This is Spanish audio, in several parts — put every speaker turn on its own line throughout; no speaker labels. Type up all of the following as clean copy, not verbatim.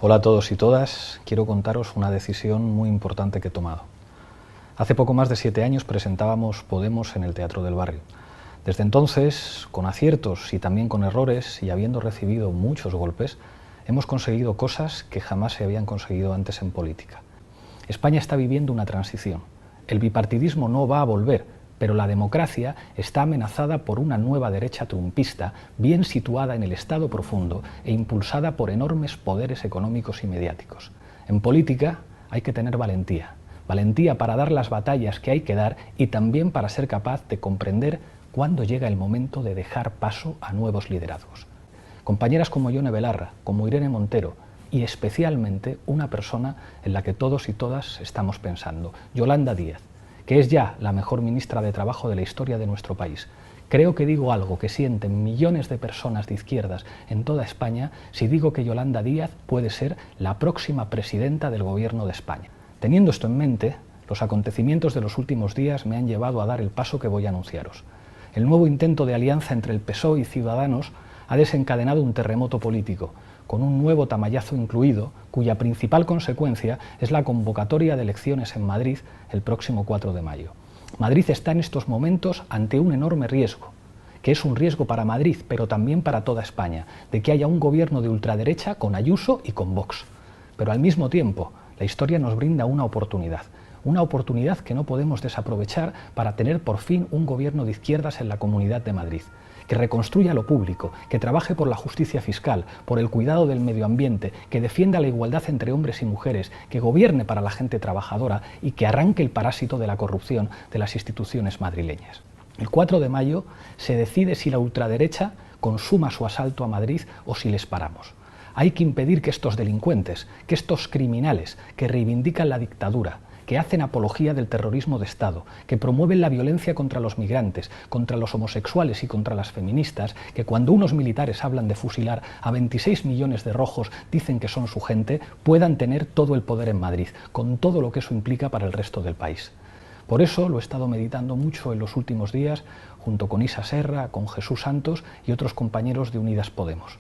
Hola a todos y todas, quiero contaros una decisión muy importante que he tomado. Hace poco más de 7 años presentábamos Podemos en el Teatro del Barrio. Desde entonces, con aciertos y también con errores, y habiendo recibido muchos golpes, hemos conseguido cosas que jamás se habían conseguido antes en política. España está viviendo una transición. El bipartidismo no va a volver, pero la democracia está amenazada por una nueva derecha trumpista, bien situada en el Estado profundo e impulsada por enormes poderes económicos y mediáticos. En política hay que tener valentía. Valentía para dar las batallas que hay que dar y también para ser capaz de comprender cuándo llega el momento de dejar paso a nuevos liderazgos. Compañeras como Yone Belarra, como Irene Montero y especialmente una persona en la que todos y todas estamos pensando, Yolanda Díaz, que es ya la mejor ministra de Trabajo de la historia de nuestro país. Creo que digo algo que sienten millones de personas de izquierdas en toda España si digo que Yolanda Díaz puede ser la próxima presidenta del Gobierno de España. Teniendo esto en mente, los acontecimientos de los últimos días me han llevado a dar el paso que voy a anunciaros. El nuevo intento de alianza entre el PSOE y Ciudadanos ha desencadenado un terremoto político, con un nuevo tamallazo incluido, cuya principal consecuencia es la convocatoria de elecciones en Madrid el próximo 4 de mayo. Madrid está en estos momentos ante un enorme riesgo, que es un riesgo para Madrid, pero también para toda España, de que haya un gobierno de ultraderecha con Ayuso y con Vox. Pero al mismo tiempo, la historia nos brinda una oportunidad que no podemos desaprovechar para tener por fin un gobierno de izquierdas en la Comunidad de Madrid, que reconstruya lo público, que trabaje por la justicia fiscal, por el cuidado del medio ambiente, que defienda la igualdad entre hombres y mujeres, que gobierne para la gente trabajadora y que arranque el parásito de la corrupción de las instituciones madrileñas. El 4 de mayo se decide si la ultraderecha consuma su asalto a Madrid o si les paramos. Hay que impedir que estos delincuentes, que estos criminales que reivindican la dictadura, que hacen apología del terrorismo de Estado, que promueven la violencia contra los migrantes, contra los homosexuales y contra las feministas, que cuando unos militares hablan de fusilar a 26 millones de rojos dicen que son su gente, puedan tener todo el poder en Madrid, con todo lo que eso implica para el resto del país. Por eso lo he estado meditando mucho en los últimos días, junto con Isa Serra, con Jesús Santos y otros compañeros de Unidas Podemos.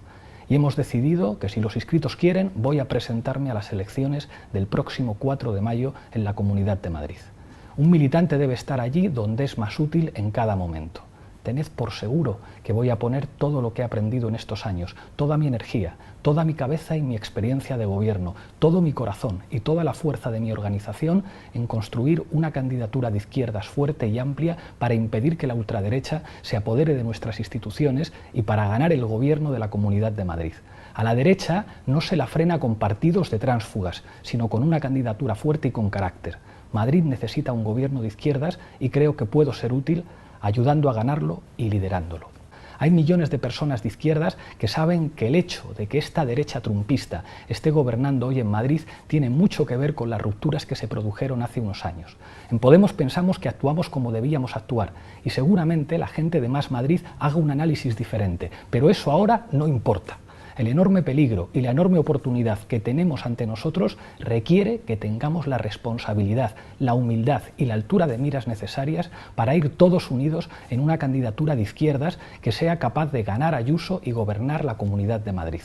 Y hemos decidido que si los inscritos quieren, voy a presentarme a las elecciones del próximo 4 de mayo en la Comunidad de Madrid. Un militante debe estar allí donde es más útil en cada momento. Tened por seguro que voy a poner todo lo que he aprendido en estos años, toda mi energía, toda mi cabeza y mi experiencia de gobierno, todo mi corazón y toda la fuerza de mi organización en construir una candidatura de izquierdas fuerte y amplia para impedir que la ultraderecha se apodere de nuestras instituciones y para ganar el gobierno de la Comunidad de Madrid. A la derecha no se la frena con partidos de tránsfugas, sino con una candidatura fuerte y con carácter. Madrid necesita un gobierno de izquierdas y creo que puedo ser útil ayudando a ganarlo y liderándolo. Hay millones de personas de izquierdas que saben que el hecho de que esta derecha trumpista esté gobernando hoy en Madrid tiene mucho que ver con las rupturas que se produjeron hace unos años. En Podemos pensamos que actuamos como debíamos actuar y seguramente la gente de Más Madrid haga un análisis diferente, pero eso ahora no importa. El enorme peligro y la enorme oportunidad que tenemos ante nosotros requiere que tengamos la responsabilidad, la humildad y la altura de miras necesarias para ir todos unidos en una candidatura de izquierdas que sea capaz de ganar a Ayuso y gobernar la Comunidad de Madrid.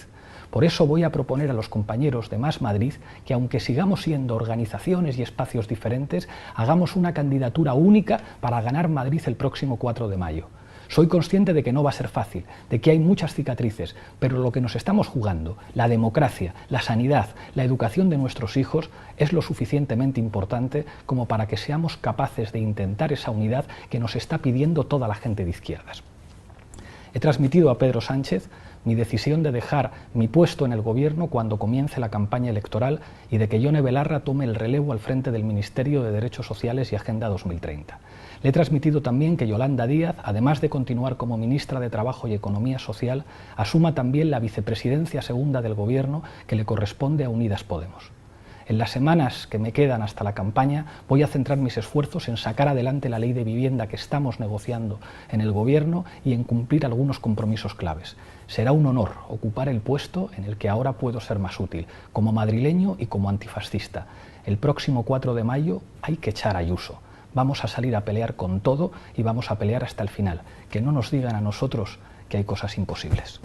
Por eso voy a proponer a los compañeros de Más Madrid que, aunque sigamos siendo organizaciones y espacios diferentes, hagamos una candidatura única para ganar Madrid el próximo 4 de mayo. Soy consciente de que no va a ser fácil, de que hay muchas cicatrices, pero lo que nos estamos jugando, la democracia, la sanidad, la educación de nuestros hijos, es lo suficientemente importante como para que seamos capaces de intentar esa unidad que nos está pidiendo toda la gente de izquierdas. He transmitido a Pedro Sánchez mi decisión de dejar mi puesto en el gobierno cuando comience la campaña electoral y de que Yone Belarra tome el relevo al frente del Ministerio de Derechos Sociales y Agenda 2030. Le he transmitido también que Yolanda Díaz, además de continuar como ministra de Trabajo y Economía Social, asuma también la vicepresidencia segunda del gobierno que le corresponde a Unidas Podemos. En las semanas que me quedan hasta la campaña voy a centrar mis esfuerzos en sacar adelante la ley de vivienda que estamos negociando en el gobierno y en cumplir algunos compromisos claves. Será un honor ocupar el puesto en el que ahora puedo ser más útil, como madrileño y como antifascista. El próximo 4 de mayo hay que echar a Ayuso. Vamos a salir a pelear con todo y vamos a pelear hasta el final. Que no nos digan a nosotros que hay cosas imposibles.